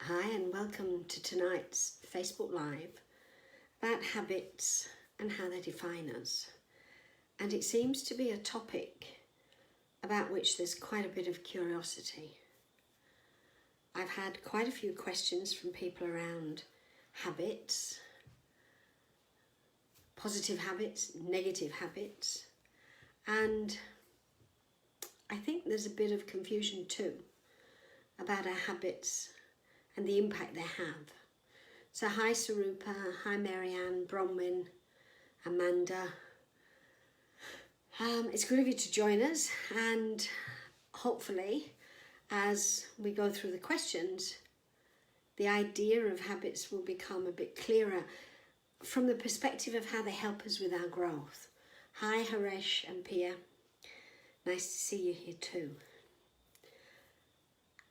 Hi and welcome to tonight's Facebook Live about habits and how they define us. And it seems to be a topic about which there's quite a bit of curiosity. I've had quite a few questions from people around habits, positive habits, negative habits, and I think there's a bit of confusion too about our habits and the impact they have. So hi Sarupa, hi Marianne, Bronwyn, Amanda. It's good of you to join us, and hopefully as we go through the questions, the idea of habits will become a bit clearer from the perspective of how they help us with our growth. Hi Haresh and Pia, nice to see you here too.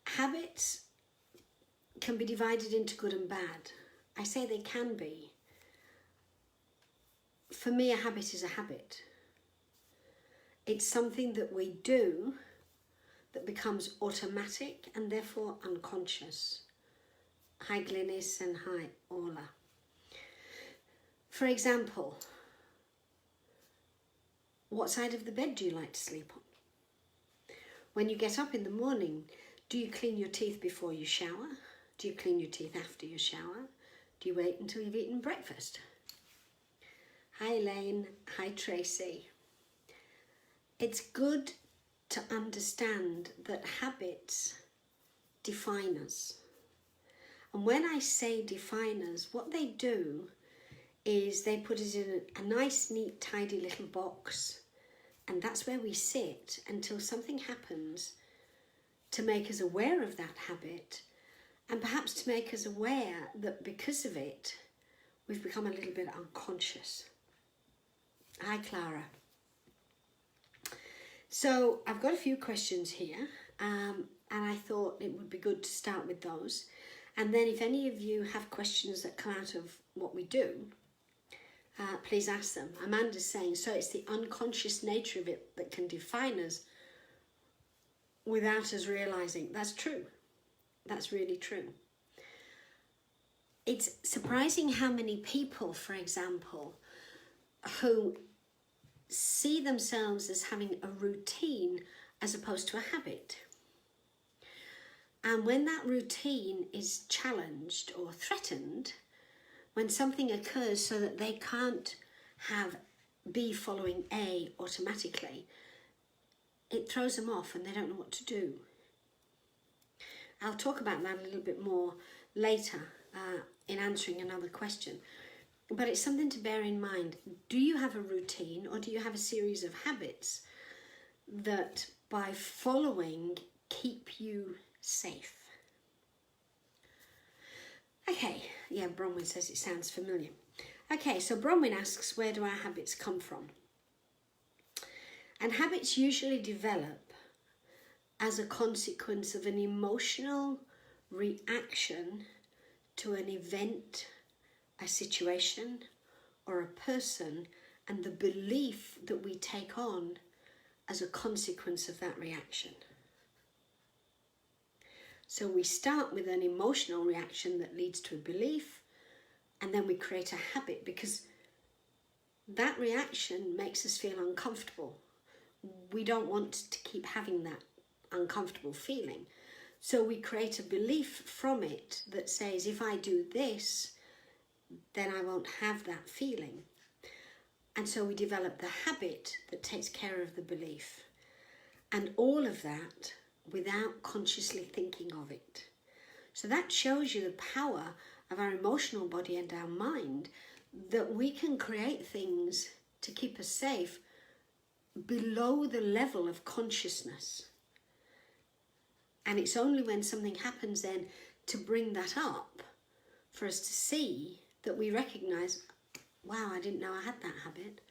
Habits can be divided into good and bad. I say they can be. For me, a habit is a habit. It's something that we do that becomes automatic and therefore unconscious. Hi Glynis and hi Orla. For example, what side of the bed do you like to sleep on? When you get up in the morning, do you clean your teeth before you shower? Do you clean your teeth after you shower? Do you wait until you've eaten breakfast? Hi Elaine, hi Tracy. It's good to understand that habits define us. And when I say define us, what they do is they put us in a nice, neat, tidy little box, and that's where we sit until something happens to make us aware of that habit, and perhaps to make us aware that because of it, we've become a little bit unconscious. Hi, Clara. So I've got a few questions here, and I thought it would be good to start with those. And then if any of you have questions that come out of what we do, please ask them. Amanda's saying, so it's the unconscious nature of it that can define us without us realising. That's true. That's really true. It's surprising how many people, for example, who see themselves as having a routine as opposed to a habit. And when that routine is challenged or threatened, when something occurs so that they can't have B following A automatically, it throws them off and they don't know what to do. I'll talk about that a little bit more later in answering another question. But it's something to bear in mind. Do you have a routine, or do you have a series of habits that by following keep you safe? Okay, yeah, Bronwyn says it sounds familiar. Okay, so Bronwyn asks, where do our habits come from? And habits usually develop as a consequence of an emotional reaction to an event, a situation, or a person, and the belief that we take on as a consequence of that reaction. So we start with an emotional reaction that leads to a belief, and then we create a habit because that reaction makes us feel uncomfortable. We don't want to keep having that uncomfortable feeling. So we create a belief from it that says, if I do this, then I won't have that feeling. And so we develop the habit that takes care of the belief. And all of that without consciously thinking of it. So that shows you the power of our emotional body and our mind, that we can create things to keep us safe below the level of consciousness. And it's only when something happens then to bring that up for us to see that we recognise, wow, I didn't know I had that habit.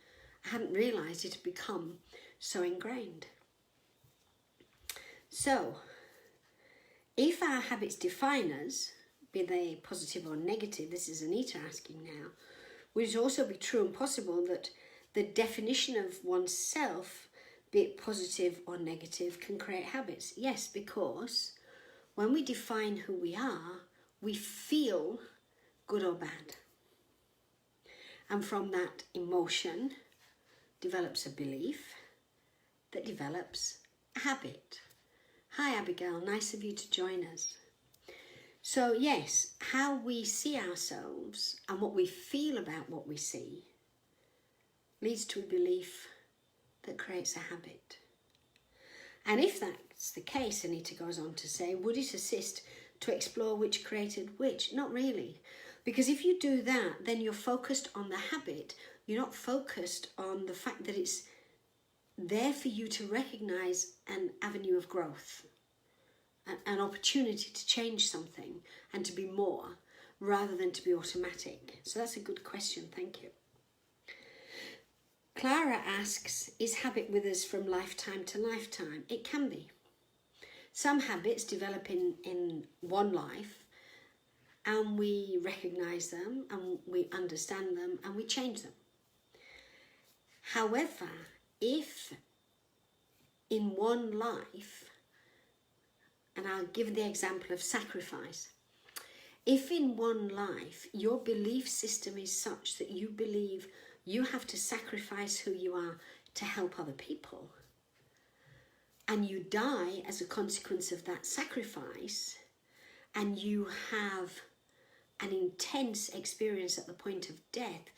I hadn't realised it had become so ingrained. So, if our habits define us, be they positive or negative, this is Anita asking now, would it also be true and possible that the definition of oneself, be it positive or negative, can create habits? Yes, because when we define who we are, we feel good or bad. And from that emotion develops a belief that develops a habit. Hi Abigail, nice of you to join us. So yes, how we see ourselves and what we feel about what we see leads to a belief that creates a habit. And if that's the case, Anita goes on to say, would it assist to explore which created which? Not really. Because if you do that, then you're focused on the habit. You're not focused on the fact that it's there for you to recognize an avenue of growth, an opportunity to change something and to be more, rather than to be automatic. So that's a good question, thank you. Clara asks, is habit with us from lifetime to lifetime? It can be. Some habits develop in one life and we recognize them and we understand them and we change them. However, if in one life, and I'll give the example of sacrifice, if in one life your belief system is such that you believe you have to sacrifice who you are to help other people, and you die as a consequence of that sacrifice, and you have an intense experience at the point of death,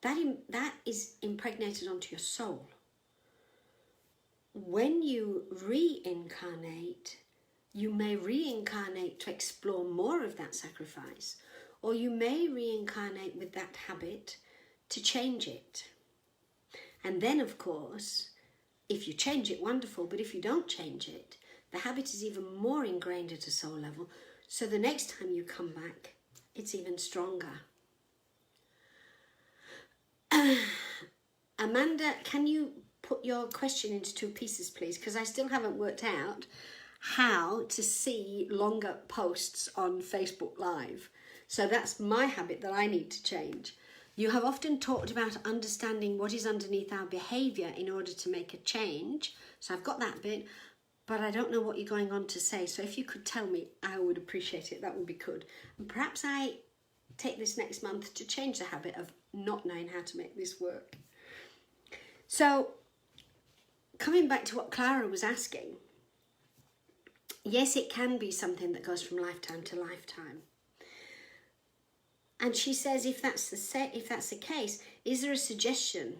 that is impregnated onto your soul. When you reincarnate, you may reincarnate to explore more of that sacrifice, or you may reincarnate with that habit to change it. And then, of course, if you change it, wonderful, but if you don't change it, the habit is even more ingrained at a soul level, so the next time you come back, it's even stronger. Amanda, can you put your question into 2 pieces, please? Because I still haven't worked out how to see longer posts on Facebook Live. So that's my habit that I need to change. You have often talked about understanding what is underneath our behaviour in order to make a change. So I've got that bit, but I don't know what you're going on to say. So if you could tell me, I would appreciate it. That would be good. And perhaps I take this next month to change the habit of not knowing how to make this work. So coming back to what Clara was asking, yes, it can be something that goes from lifetime to lifetime. And she says, if that's the case, is there a suggestion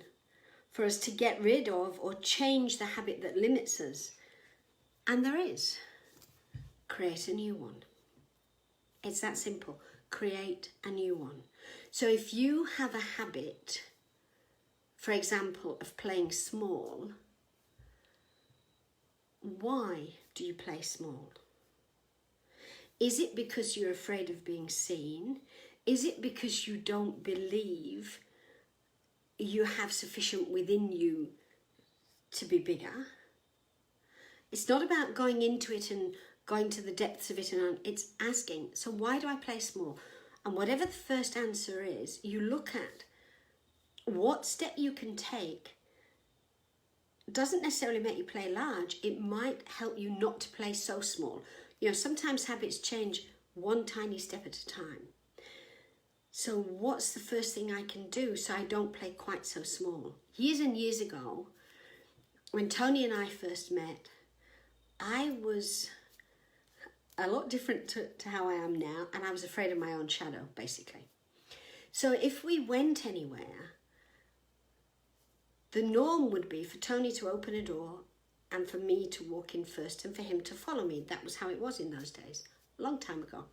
for us to get rid of or change the habit that limits us? And there is. Create a new one. It's that simple. Create a new one. So if you have a habit, for example, of playing small, why do you play small? Is it because you're afraid of being seen? Is it because you don't believe you have sufficient within you to be bigger? It's not about going into it and going to the depths of it, and it's asking, so why do I play small? And whatever the first answer is, you look at what step you can take. Doesn't necessarily make you play large. It might help you not to play so small. You know, sometimes habits change one tiny step at a time. So what's the first thing I can do so I don't play quite so small? Years and years ago, when Tony and I first met, I was a lot different to how I am now, and I was afraid of my own shadow, basically. So if we went anywhere, the norm would be for Tony to open a door and for me to walk in first and for him to follow me. That was how it was in those days, a long time ago.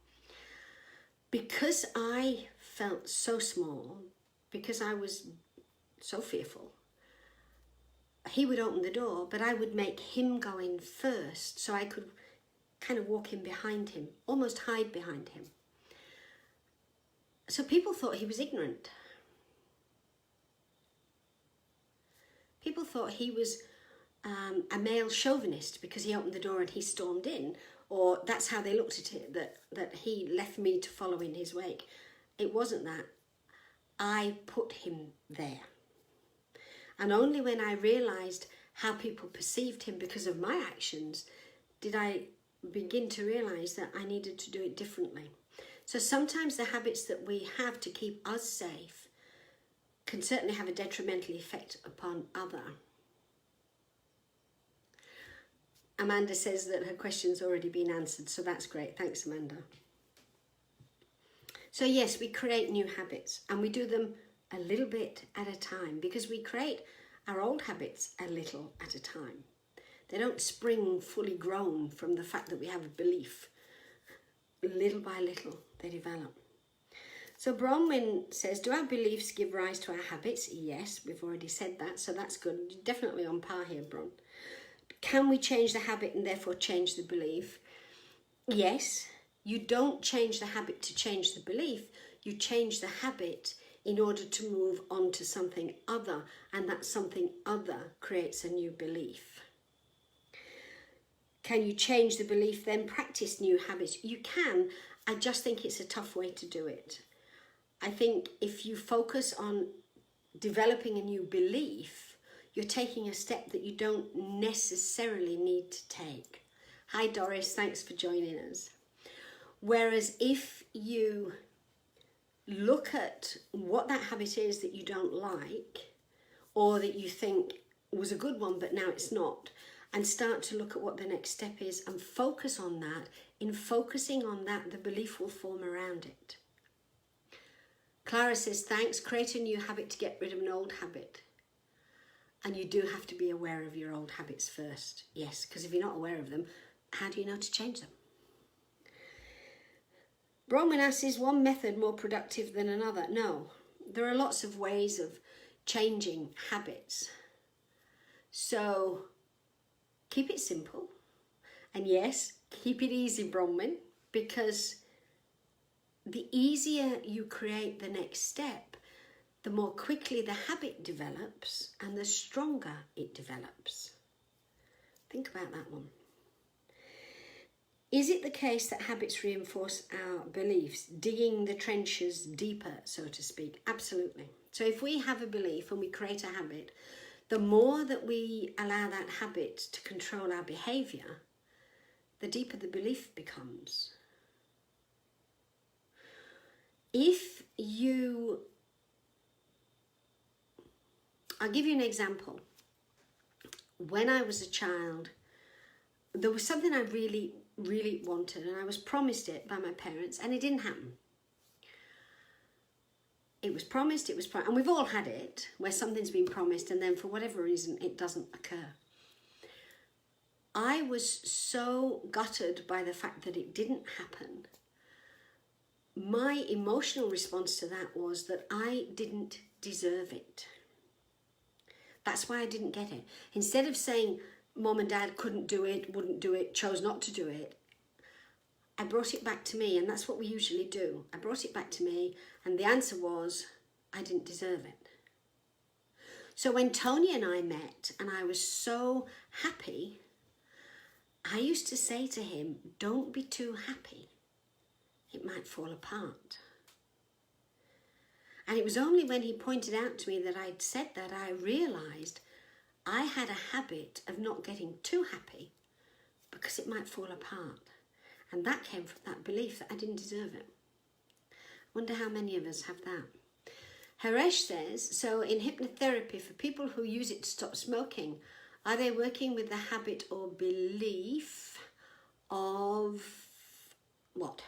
Because I felt so small, because I was so fearful, he would open the door, but I would make him go in first so I could kind of walk in behind him, almost hide behind him. So people thought he was ignorant. People thought he was a male chauvinist because he opened the door and he stormed in, or that's how they looked at it, that he left me to follow in his wake. It wasn't that. I put him there. And only when I realised how people perceived him because of my actions did I begin to realise that I needed to do it differently. So sometimes the habits that we have to keep us safe can certainly have a detrimental effect upon others. Amanda says that her question's already been answered, so that's great. Thanks, Amanda. So yes, we create new habits, and we do them a little bit at a time, because we create our old habits a little at a time. They don't spring fully grown from the fact that we have a belief. Little by little, they develop. So Bronwyn says, do our beliefs give rise to our habits? Yes, we've already said that, so that's good. You're definitely on par here, Bron. Can we change the habit and therefore change the belief? Yes. You don't change the habit to change the belief. You change the habit in order to move on to something other, and that something other creates a new belief. Can you change the belief, then practice new habits? You can. I just think it's a tough way to do it. I think if you focus on developing a new belief, you're taking a step that you don't necessarily need to take. Hi Doris, thanks for joining us. Whereas if you look at what that habit is that you don't like, or that you think was a good one but now it's not, and start to look at what the next step is and focus on that, in focusing on that, the belief will form around it. Clara says, thanks, create a new habit to get rid of an old habit. And you do have to be aware of your old habits first. Yes, because if you're not aware of them, how do you know to change them? Bronwyn asks, is one method more productive than another? No, there are lots of ways of changing habits. So keep it simple. And yes, keep it easy, Bronwyn, because the easier you create the next step, the more quickly the habit develops and the stronger it develops. Think about that one. Is it the case that habits reinforce our beliefs, digging the trenches deeper, so to speak? Absolutely. So if we have a belief and we create a habit, the more that we allow that habit to control our behaviour, the deeper the belief becomes. I'll give you an example. When I was a child, there was something I really wanted, and I was promised it by my parents, and it didn't happen. It was promised, and we've all had it, where something's been promised and then for whatever reason it doesn't occur. I was so gutted by the fact that it didn't happen. My emotional response to that was that I didn't deserve it. That's why I didn't get it. Instead of saying, Mom and Dad couldn't do it, wouldn't do it, chose not to do it, I brought it back to me, and that's what we usually do. I brought it back to me, and the answer was, I didn't deserve it. So when Tony and I met, and I was so happy, I used to say to him, don't be too happy. It might fall apart. And it was only when he pointed out to me that I'd said that I realised I had a habit of not getting too happy because it might fall apart. And that came from that belief that I didn't deserve it. I wonder how many of us have that. Haresh says, so in hypnotherapy, for people who use it to stop smoking, are they working with the habit or belief of what?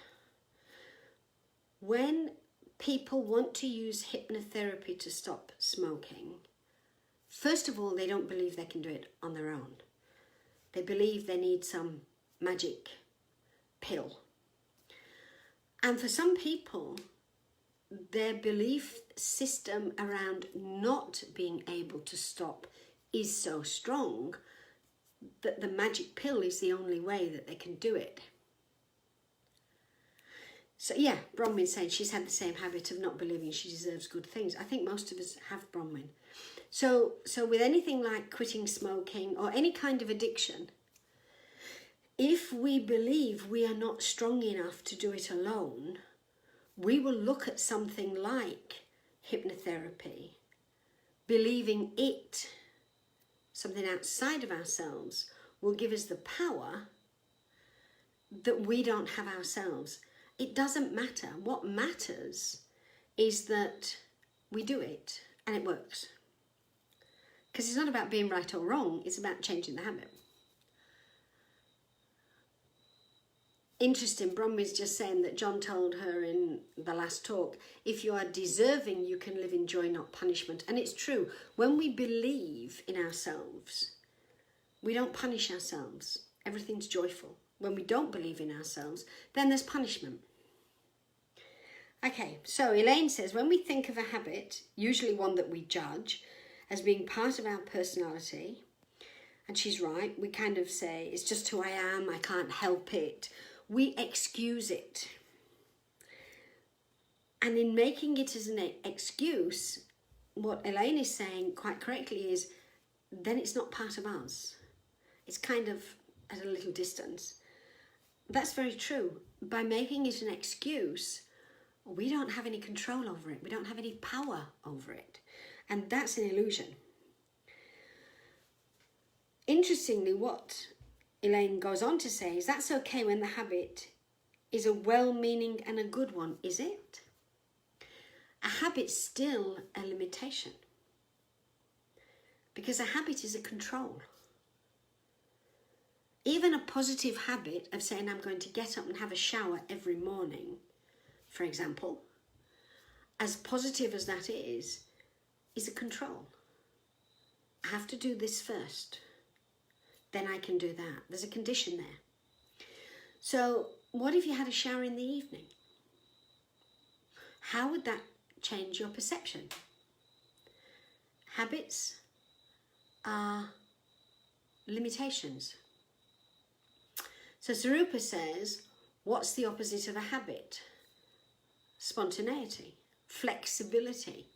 When people want to use hypnotherapy to stop smoking, first of all, they don't believe they can do it on their own. They believe they need some magic pill. And for some people, their belief system around not being able to stop is so strong that the magic pill is the only way that they can do it. So yeah, Bronwyn said she's had the same habit of not believing she deserves good things. I think most of us have, Bronwyn. So with anything like quitting smoking or any kind of addiction, if we believe we are not strong enough to do it alone, we will look at something like hypnotherapy, believing it, something outside of ourselves, will give us the power that we don't have ourselves. it doesn't matter. What matters is that we do it and it works. Because it's not about being right or wrong, it's about changing the habit. Interesting, Bronwyn's just saying that John told her in the last talk, if you are deserving, you can live in joy, not punishment. And it's true. When we believe in ourselves, we don't punish ourselves. Everything's joyful. When we don't believe in ourselves, then there's punishment. Okay, so Elaine says, when we think of a habit, usually one that we judge as being part of our personality, and she's right, we kind of say, it's just who I am, I can't help it. We excuse it. And in making it as an excuse, what Elaine is saying quite correctly is, then it's not part of us. It's kind of at a little distance. That's very true. By making it an excuse, we don't have any control over it. We don't have any power over it. And that's an illusion. Interestingly, what Elaine goes on to say is that's okay when the habit is a well-meaning and a good one, is it? A habit's still a limitation. Because a habit is a control. Even a positive habit of saying I'm going to get up and have a shower every morning, for example, as positive as that is a control. I have to do this first. Then I can do that. There's a condition there. So what if you had a shower in the evening? How would that change your perception? Habits are limitations. So Sarupa says, what's the opposite of a habit? Spontaneity, flexibility.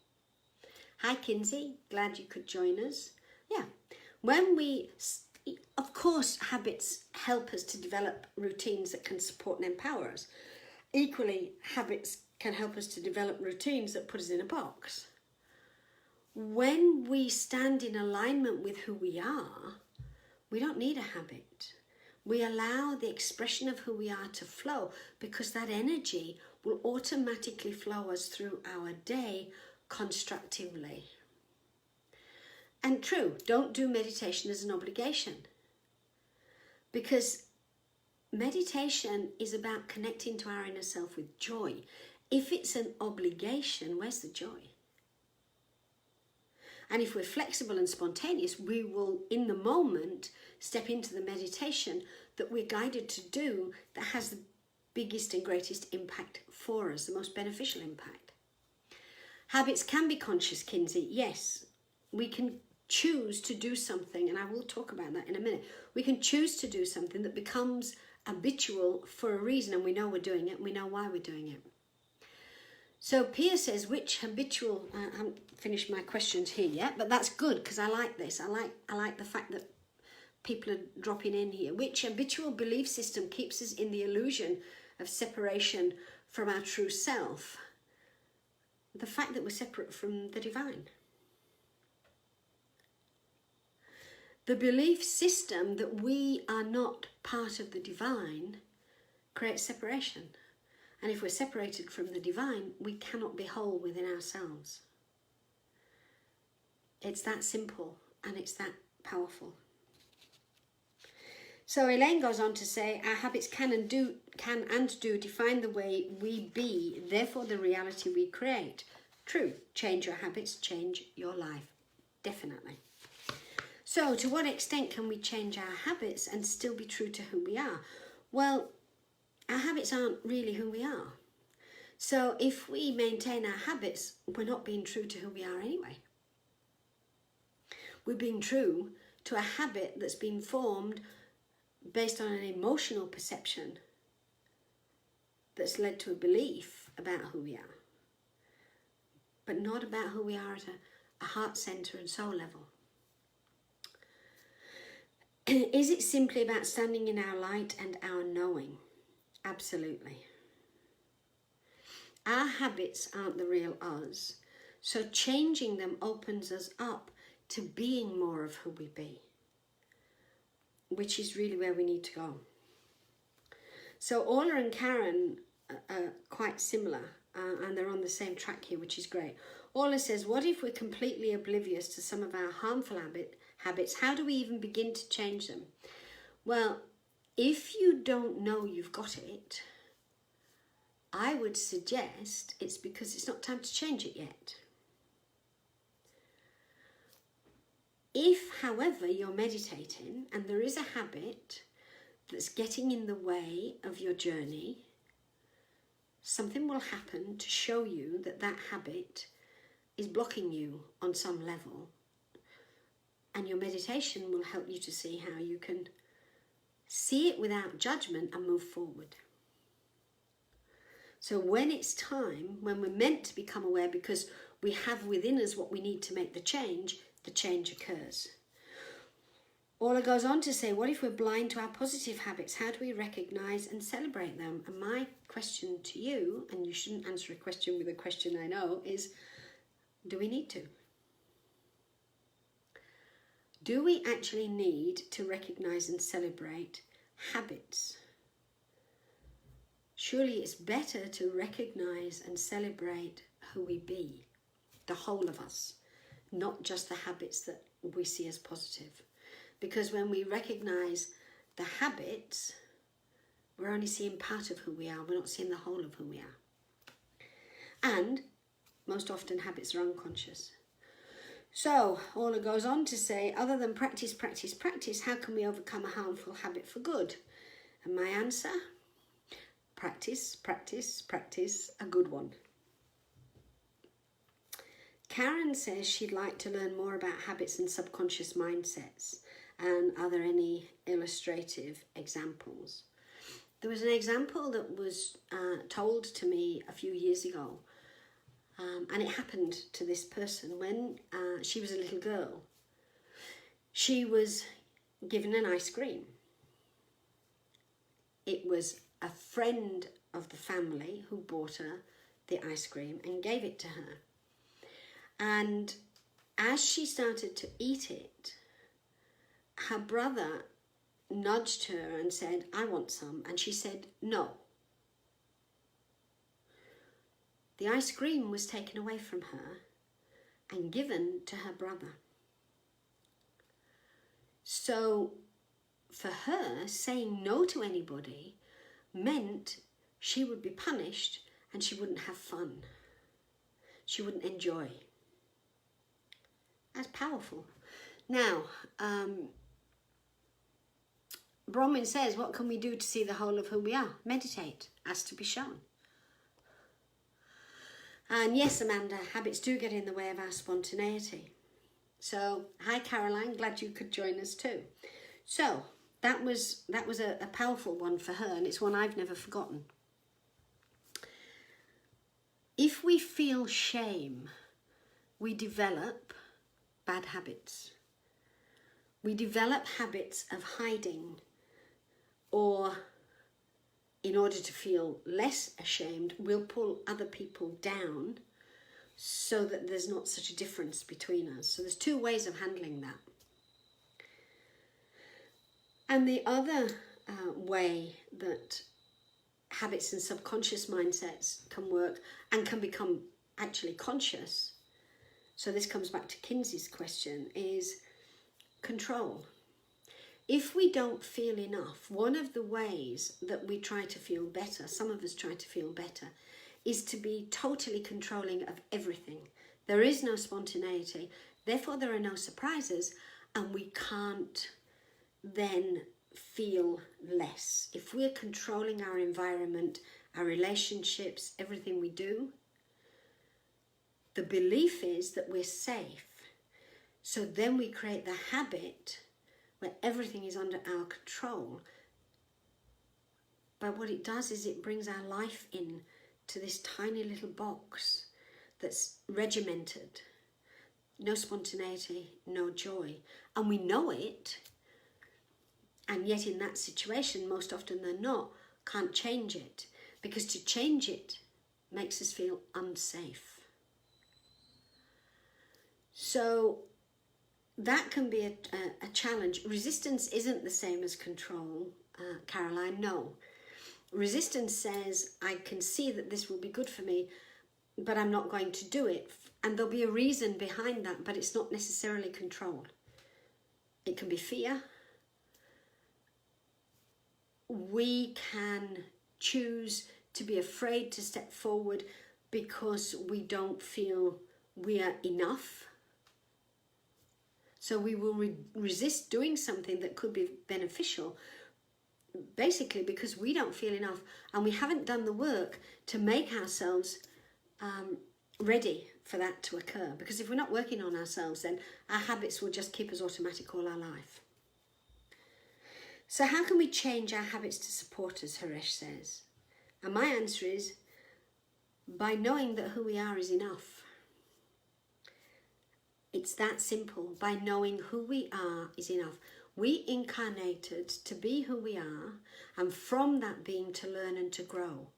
Hi Kinsey, glad you could join us. Yeah, of course, habits help us to develop routines that can support and empower us. Equally, habits can help us to develop routines that put us in a box. When we stand in alignment with who we are, we don't need a habit. We allow the expression of who we are to flow because that energy will automatically flow us through our day constructively. And true, don't do meditation as an obligation. Because meditation is about connecting to our inner self with joy. If it's an obligation, where's the joy? And if we're flexible and spontaneous, we will, in the moment, step into the meditation that we're guided to do that has the biggest and greatest impact for us, the most beneficial impact. Habits can be conscious, Kinsey. Yes, we can choose to do something, and I will talk about that in a minute. We can choose to do something that becomes habitual for a reason, and we know we're doing it, and we know why we're doing it. So Pia says, which habitual, I haven't finished my questions here yet, but that's good because I like this. I like the fact that people are dropping in here. Which habitual belief system keeps us in the illusion of separation from our true self? The fact that we're separate from the divine. The belief system that we are not part of the divine creates separation. And if we're separated from the divine, we cannot be whole within ourselves. It's that simple and it's that powerful. So Elaine goes on to say, our habits can and do define the way we be, therefore the reality we create. True, change your habits, change your life. Definitely. So to what extent can we change our habits and still be true to who we are? Well, our habits aren't really who we are. So if we maintain our habits, we're not being true to who we are anyway. We're being true to a habit that's been formed based on an emotional perception that's led to a belief about who we are, but not about who we are at a heart center and soul level. Is it simply about standing in our light and our knowing? Absolutely. Our habits aren't the real us, so changing them opens us up to being more of who we be, which is really where we need to go. So Orla and Karen quite similar, and they're on the same track here, which is great. Orla says, what if we're completely oblivious to some of our harmful habits? How do we even begin to change them? Well, if you don't know you've got it, I would suggest it's because it's not time to change it yet. If, however, you're meditating and there is a habit that's getting in the way of your journey, something will happen to show you that that habit is blocking you on some level. And your meditation will help you to see how you can see it without judgment and move forward. So when it's time, when we're meant to become aware because we have within us what we need to make the change occurs. Orla goes on to say, what if we're blind to our positive habits? How do we recognize and celebrate them? And my question to you, and you shouldn't answer a question with a question I know, is, do we need to? Do we actually need to recognize and celebrate habits? Surely it's better to recognize and celebrate who we be, the whole of us, not just the habits that we see as positive. Because when we recognize the habits, we're only seeing part of who we are. We're not seeing the whole of who we are. And most often habits are unconscious. So Orla goes on to say, other than practice, how can we overcome a harmful habit for good? And my answer, practice, a good one. Karen says she'd like to learn more about habits and subconscious mindsets. And are there any illustrative examples? There was an example that was told to me a few years ago. And it happened to this person when she was a little girl. She was given an ice cream. It was a friend of the family who bought her the ice cream and gave it to her. And as she started to eat it, her brother nudged her and said, I want some. And she said, no. The ice cream was taken away from her and given to her brother. So for her, saying no to anybody meant she would be punished and she wouldn't have fun. She wouldn't enjoy. That's powerful. Now, Bronwyn says, what can we do to see the whole of who we are? Meditate, as to be shown. And yes, Amanda, habits do get in the way of our spontaneity. So, hi Caroline, glad you could join us too. So, that was a powerful one for her, and it's one I've never forgotten. If we feel shame, we develop bad habits. We develop habits of hiding, or in order to feel less ashamed, we'll pull other people down so that there's not such a difference between us. So there's two ways of handling that. And the other way that habits and subconscious mindsets can work and can become actually conscious, so this comes back to Kinsey's question, is control. If we don't feel enough, one of the ways that we try to feel better, some of us try to feel better, is to be totally controlling of everything. There is no spontaneity, therefore there are no surprises, and we can't then feel less. If we're controlling our environment, our relationships, everything we do, the belief is that we're safe. So then we create the habit where everything is under our control. But what it does is it brings our life in to this tiny little box that's regimented. No spontaneity, no joy. And we know it, and yet in that situation, most often than not, can't change it. Because to change it makes us feel unsafe. So that can be a challenge. Resistance isn't the same as control, Caroline, no. Resistance says, I can see that this will be good for me, but I'm not going to do it. And there'll be a reason behind that, but it's not necessarily control. It can be fear. We can choose to be afraid to step forward because we don't feel we are enough. So we will resist doing something that could be beneficial, basically because we don't feel enough and we haven't done the work to make ourselves ready for that to occur. Because if we're not working on ourselves, then our habits will just keep us automatic all our life. So how can we change our habits to support us, Haresh says. And my answer is by knowing that who we are is enough. It's that simple. By knowing who we are is enough. We incarnated to be who we are, and from that being to learn and to grow.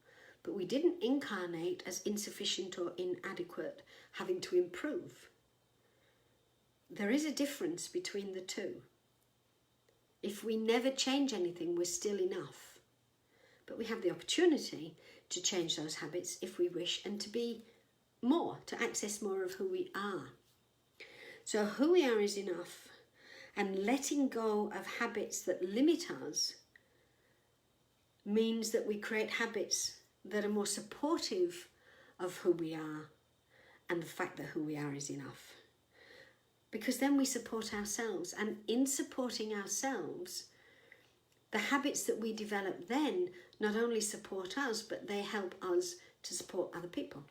But we didn't incarnate as insufficient or inadequate, having to improve. There is a difference between the two. If we never change anything, we're still enough. But we have the opportunity to change those habits if we wish, and to be more, to access more of who we are. So who we are is enough, and letting go of habits that limit us means that we create habits that are more supportive of who we are and the fact that who we are is enough. Because then we support ourselves, and in supporting ourselves, the habits that we develop then not only support us, but they help us to support other people.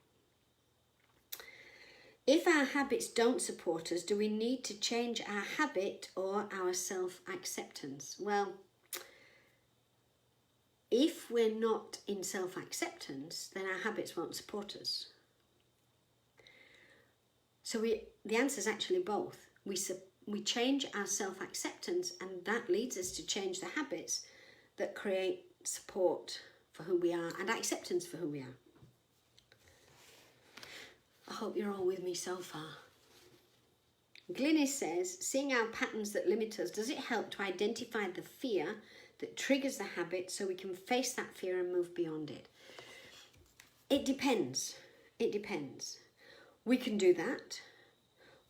If our habits don't support us, do we need to change our habit or our self-acceptance? Well, if we're not in self-acceptance, then our habits won't support us. So the answer is actually both. We change our self-acceptance, and that leads us to change the habits that create support for who we are and acceptance for who we are. I hope you're all with me so far. Glynis says, seeing our patterns that limit us, does it help to identify the fear that triggers the habit so we can face that fear and move beyond it? It depends. It depends. We can do that,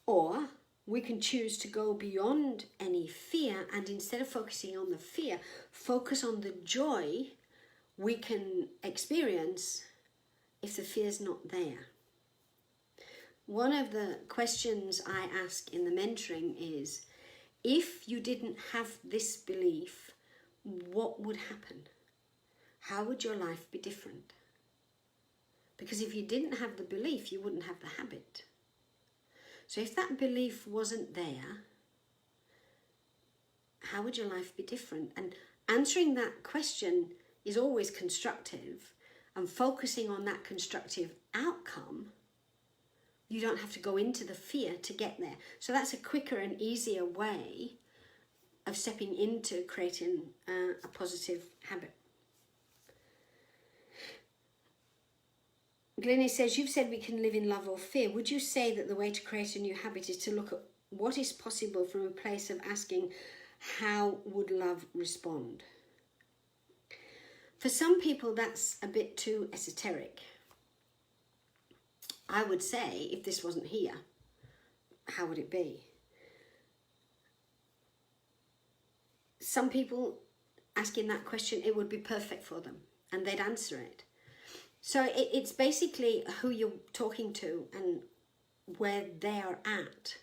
or we can choose to go beyond any fear, and instead of focusing on the fear, focus on the joy we can experience if the fear's not there. One of the questions I ask in the mentoring is, if you didn't have this belief, what would happen? How would your life be different? Because if you didn't have the belief, you wouldn't have the habit. So if that belief wasn't there, how would your life be different? And answering that question is always constructive, and focusing on that constructive outcome, you don't have to go into the fear to get there. So that's a quicker and easier way of stepping into creating a positive habit. Glennie says, you've said we can live in love or fear. Would you say that the way to create a new habit is to look at what is possible from a place of asking, how would love respond? For some people, that's a bit too esoteric. I would say, if this wasn't here, how would it be? Some people asking that question, it would be perfect for them, and they'd answer it. So it's basically who you're talking to and where they're at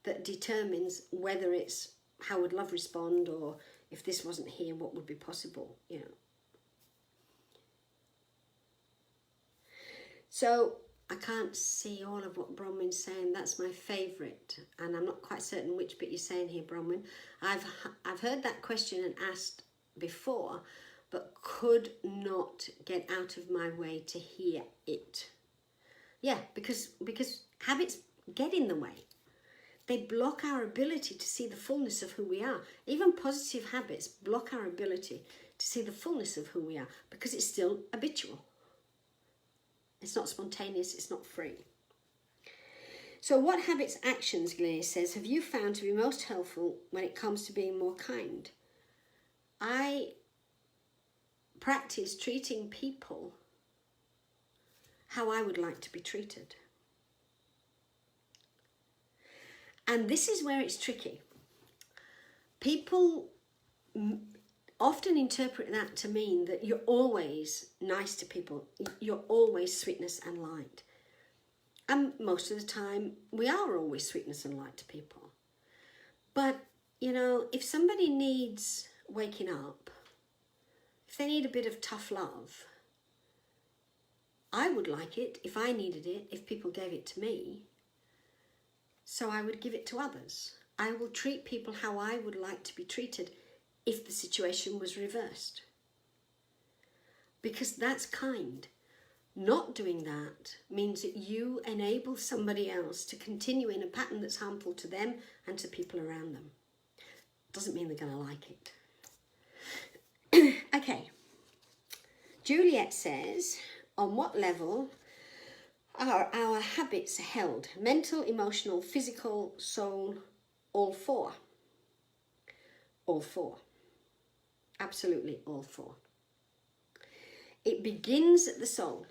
that determines whether it's how would love respond, or if this wasn't here, what would be possible, you know. So I can't see all of what Bronwyn's saying. That's my favourite, and I'm not quite certain which bit you're saying here, Bronwyn. I've heard that question and asked before, but could not get out of my way to hear it. Yeah, because habits get in the way. They block our ability to see the fullness of who we are. Even positive habits block our ability to see the fullness of who we are, because it's still habitual. It's not spontaneous, it's not free. So what habits, actions, Glennie says, have you found to be most helpful when it comes to being more kind? I practice treating people how I would like to be treated. And this is where it's tricky. People often interpret that to mean that you're always nice to people. You're always sweetness and light. And most of the time, we are always sweetness and light to people. But, you know, if somebody needs waking up, if they need a bit of tough love, I would like it, if I needed it, if people gave it to me. So I would give it to others. I will treat people how I would like to be treated if the situation was reversed. Because that's kind. Not doing that means that you enable somebody else to continue in a pattern that's harmful to them and to people around them. Doesn't mean they're going to like it. Okay. Juliet says, on what level are our habits held? Mental, emotional, physical, soul, all four. All four. Absolutely all four. It begins at the soul.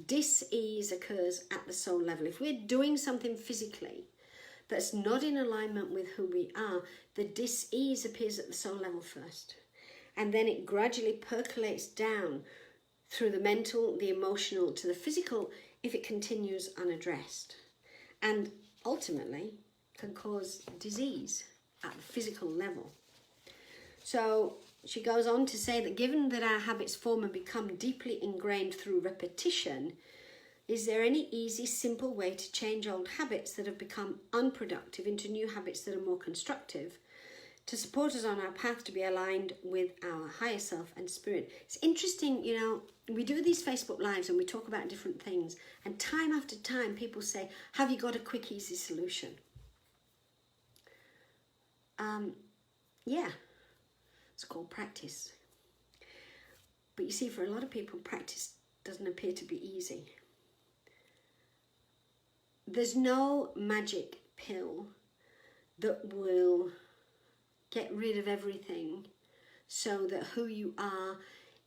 Dis-ease occurs at the soul level. If we're doing something physically that's not in alignment with who we are, the dis-ease appears at the soul level first. And then it gradually percolates down through the mental, the emotional, to the physical if it continues unaddressed. And ultimately can cause disease at the physical level. So she goes on to say that given that our habits form and become deeply ingrained through repetition, is there any easy, simple way to change old habits that have become unproductive into new habits that are more constructive, to support us on our path to be aligned with our higher self and spirit? It's interesting, you know, we do these Facebook Lives and we talk about different things, and time after time people say, have you got a quick, easy solution? Yeah. It's called practice. But you see, for a lot of people, practice doesn't appear to be easy. There's no magic pill that will get rid of everything so that who you are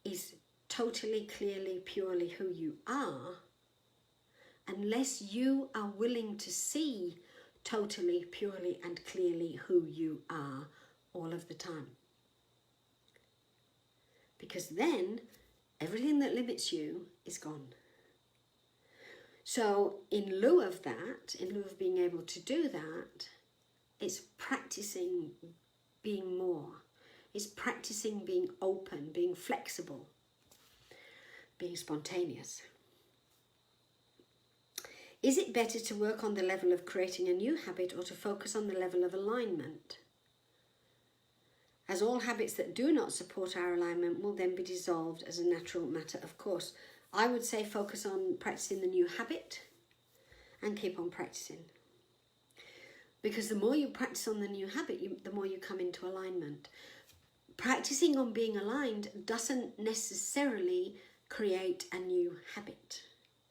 is totally, clearly, purely who you are, unless you are willing to see totally, purely, and clearly who you are all of the time. Because then everything that limits you is gone. So in lieu of that, in lieu of being able to do that, it's practicing being more. It's practicing being open, being flexible, being spontaneous. Is it better to work on the level of creating a new habit or to focus on the level of alignment? As all habits that do not support our alignment will then be dissolved as a natural matter of course. I would say focus on practicing the new habit and keep on practicing. Because the more you practice on the new habit, the more you come into alignment. Practicing on being aligned doesn't necessarily create a new habit.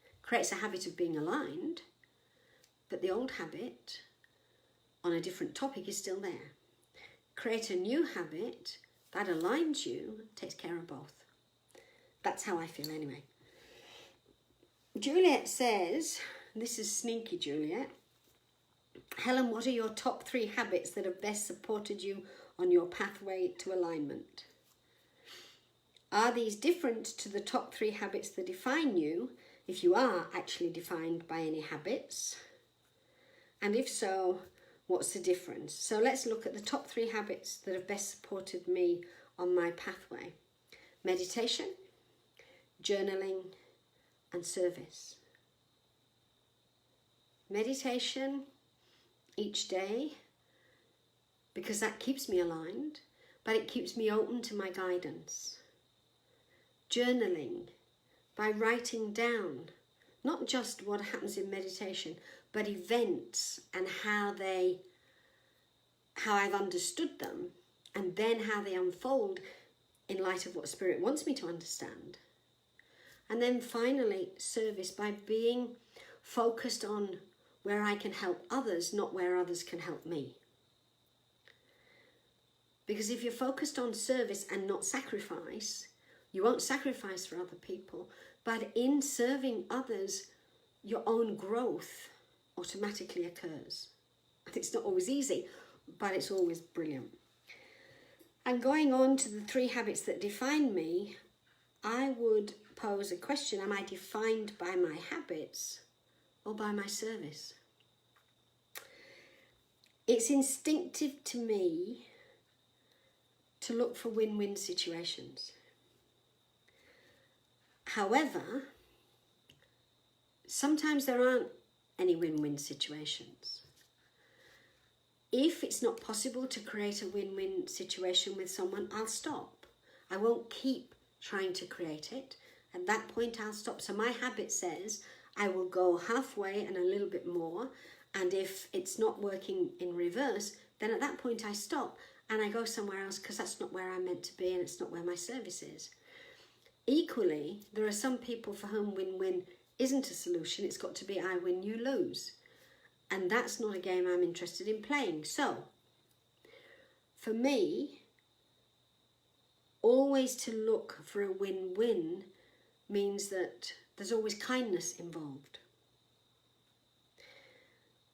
It creates a habit of being aligned, but the old habit on a different topic is still there. Create a new habit that aligns you, takes care of both. That's how I feel anyway. Juliet says, this is sneaky Juliet, Helen, what are your top 3 habits that have best supported you on your pathway to alignment? Are these different to the top 3 habits that define you, if you are actually defined by any habits? And if so, what's the difference? So let's look at the top 3 habits that have best supported me on my pathway. Meditation, journaling, and service. Meditation each day, because that keeps me aligned, but it keeps me open to my guidance. Journaling, by writing down not just what happens in meditation, but events and how I've understood them, and then how they unfold in light of what Spirit wants me to understand. And then finally, service, by being focused on where I can help others, not where others can help me. Because if you're focused on service and not sacrifice, You won't sacrifice for other people, but in serving others, your own growth automatically occurs. And it's not always easy, but it's always brilliant. And going on to the 3 habits that define me, I would pose a question: am I defined by my habits or by my service? It's instinctive to me to look for win-win situations. However, sometimes there aren't any win-win situations. If it's not possible to create a win-win situation with someone, I'll stop. I won't keep trying to create it. At that point, I'll stop. So my habit says I will go halfway and a little bit more. And if it's not working in reverse, then at that point I stop and I go somewhere else, because that's not where I'm meant to be and it's not where my service is. Equally, there are some people for whom win-win isn't a solution. It's got to be I win, you lose. And that's not a game I'm interested in playing. So, for me, always to look for a win-win means that there's always kindness involved.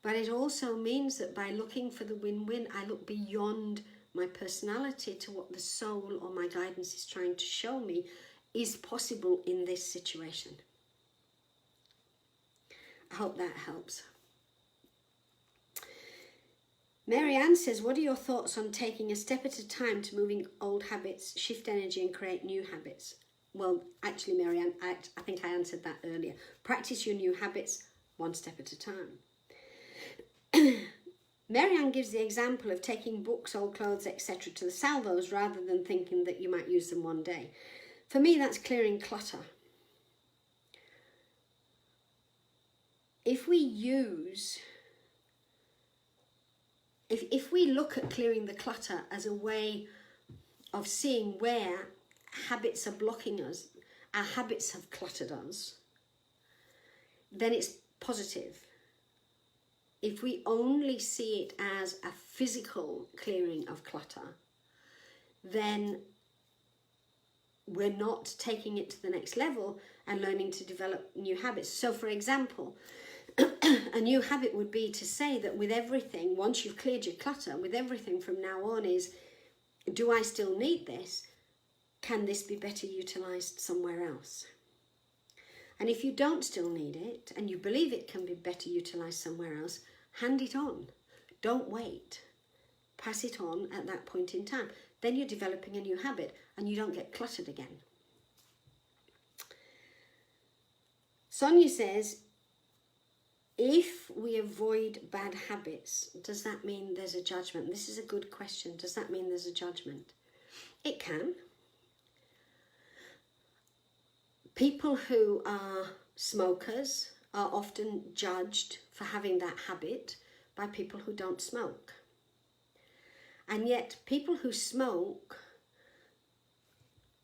But it also means that by looking for the win-win, I look beyond my personality to what the soul or my guidance is trying to show me is possible in this situation. I hope that helps. Mary Ann says, what are your thoughts on taking a step at a time to moving old habits, shift energy and create new habits? Well, actually, Mary Ann, I think I answered that earlier. Practice your new habits one step at a time. Mary Ann gives the example of taking books, old clothes, etc. to the salvos rather than thinking that you might use them one day. For me, that's clearing clutter. If we look at clearing the clutter as a way of seeing where habits are blocking us, our habits have cluttered us, then it's positive. If we only see it as a physical clearing of clutter, then we're not taking it to the next level and learning to develop new habits. So, for example, a new habit would be to say that with everything, once you've cleared your clutter, with everything from now on is, do I still need this? Can this be better utilised somewhere else? And if you don't still need it, and you believe it can be better utilised somewhere else, hand it on. Don't wait. Pass it on at that point in time. Then you're developing a new habit and you don't get cluttered again. Sonia says, if we avoid bad habits, does that mean there's a judgment? This is a good question. Does that mean there's a judgment? It can. People who are smokers are often judged for having that habit by people who don't smoke. And yet people who smoke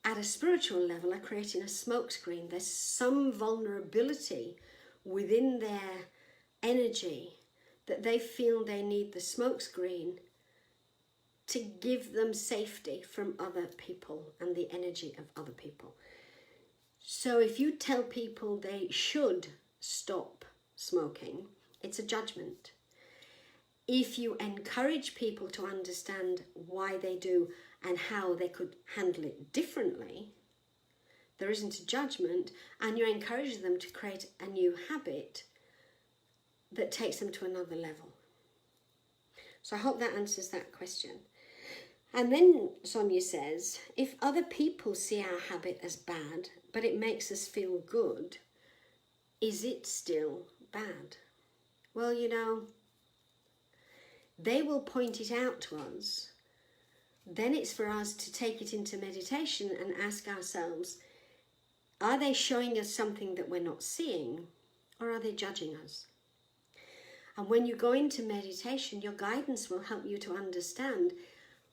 at a spiritual level are creating a smokescreen. There's some vulnerability within their energy that they feel they need the smokescreen to give them safety from other people and the energy of other people. So if you tell people they should stop smoking, it's a judgment. If you encourage people to understand why they do and how they could handle it differently, there isn't a judgment, and you encourage them to create a new habit that takes them to another level. So I hope that answers that question. And then Sonia says, if other people see our habit as bad, but it makes us feel good, is it still bad? Well, you know, they will point it out to us. Then it's for us to take it into meditation and ask ourselves, are they showing us something that we're not seeing, or are they judging us? And when you go into meditation, your guidance will help you to understand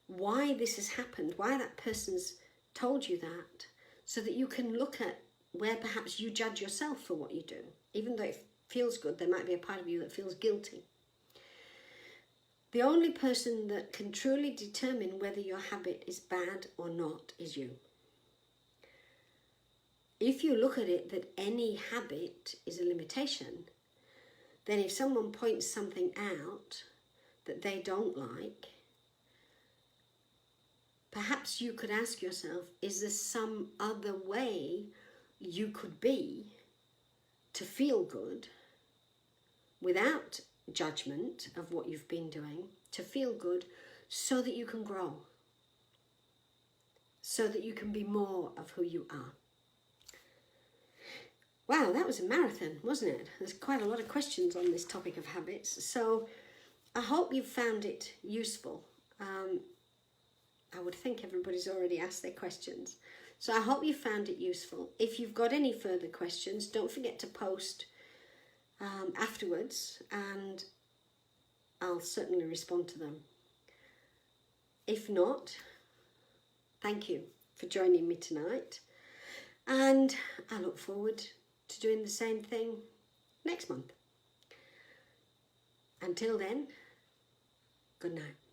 why this has happened, why that person's told you that, so that you can look at where perhaps you judge yourself for what you do. Even though it feels good, there might be a part of you that feels guilty. The only person that can truly determine whether your habit is bad or not is you. if you look at it that any habit is a limitation, then if someone points something out that they don't like, perhaps you could ask yourself, is there some other way you could be to feel good without judgment of what you've been doing, to feel good so that you can grow, so that you can be more of who you are. Wow, that was a marathon, wasn't it? There's quite a lot of questions on this topic of habits. So I hope you found it useful. I would think everybody's already asked their questions. So I hope you found it useful. If you've got any further questions, don't forget to post afterwards, and I'll certainly respond to them. If not, thank you for joining me tonight, and I look forward to doing the same thing next month. Until then, good night.